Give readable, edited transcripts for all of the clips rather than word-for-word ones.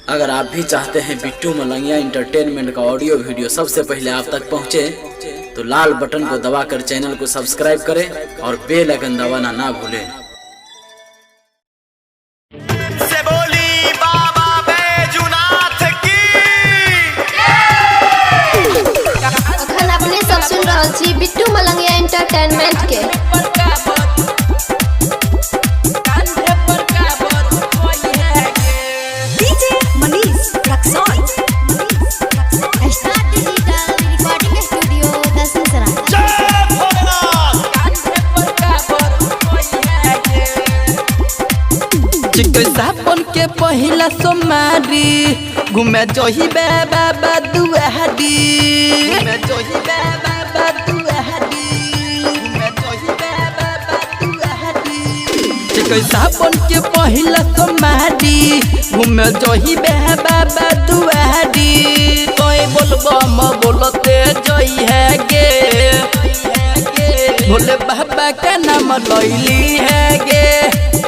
अगर आप भी चाहते हैं बिट्टू मलंगिया इंटरटेनमेंट का ऑडियो वीडियो सबसे पहले आप तक पहुंचे, तो लाल बटन को दबाकर चैनल को सब्सक्राइब करें और बेल आइकन दबाना ना भूलें। अपने सब सुन रहा छी बिट्टू मलंगिया एंटरटेनमेंट के। सावन के पहिला सोमारी घूमे जोही बाबा दुआरी, घूमे जोही बाबा दुआरी, घूमे जोही बाबा दुआरी। सावन के पहिला सोमारी घूमे जोही बाबा दुआरी। कोई बोलबो म बोलते जोई है गे, भोले बाबा का नाम लैली है गे,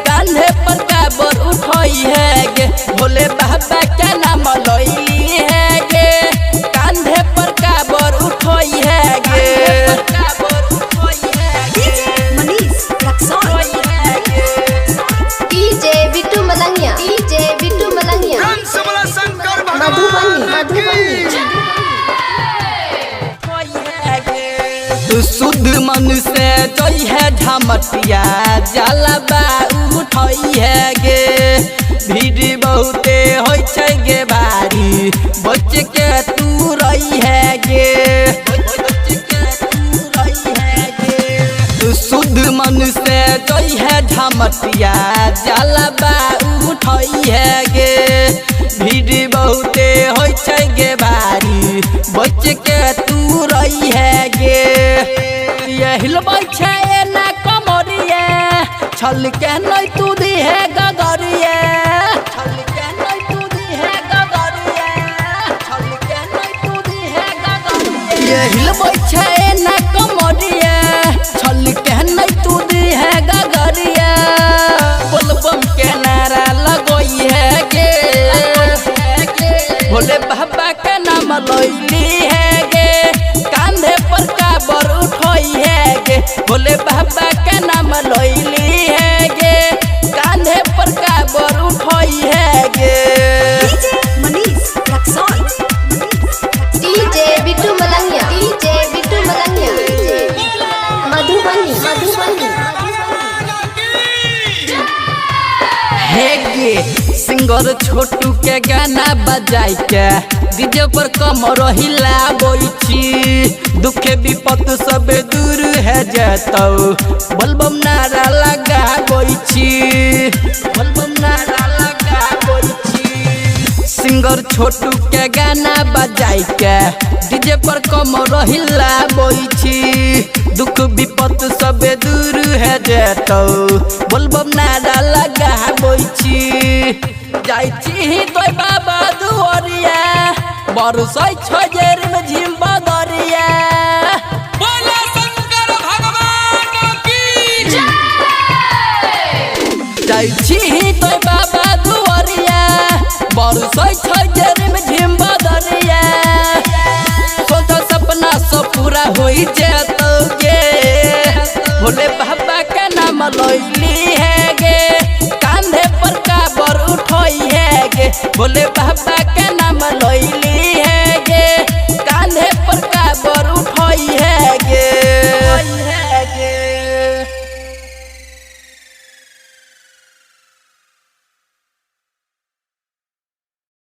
कान्हे पर काबर उठाई है गे, भोले बाबा का नाम लैली है गे, कान्हे पर काबर उठाई है गे। डीजे बिट्टू मलंगिया, डीजे बिट्टू मलंगिया, मधुबनी शुद्ध मन से जोई है झमटिया जलवा उठई है गे, भीड़ बहुते होई छै गे भारी, बच के तू रही है गे, शुद्ध मन से जोई है झमटिया जलवा उठई है गे, भीड़ बहुते होई छै गे भारी, बच के तू रही है गे। ये हिलबै छै ना कमरिया, छल के नै तू दी है गगरिया, छल के नै तू दी है गगरिया, छल के नै तू दी है गगरिया। ये हिलबै छै ना कमरिया, छल के नै तू दी है गगरिया। बोलबम के नारा लगोई है गे, भोले बाबा का नाम लैली है गे, कांधे पर काबर उठई है गे, भोले बाबा का नाम लैली है गे, कांधे पर काबर उठई है गे। डीजे बिट्टू मलंगिया, डीजे बिट्टू मलंगिया, मधुबनी हे गे सिंगर छोटू के गाना बजाई के डीजे पर कमर हिलाबै छी, दुख विपत सब दूर है जतौ, बोलबम नारा लगाबै छी, बोलबम नारा लगाबै छी। सिंगर छोटू के गाना बजाई के डीजे पर कमर हिलाबै छी, दुख विपत सब दूर है जतौ, बोलबम नारा लगाबै छी। जाई छी तो बाबा दुआरिया, बरसै छै जेर में झिम बदरिया, बोला शंकर भगवान की जय। जाई छी तो बाबा दुआरिया, बरसै छै जेर में झिम बदरिया, सोचा सपना सब पूरा होई जेतौ गे, भोले बाबा का नाम लैली है गे, कांधे पर काबर उठई है गे, भोले बाबा का नाम लैली है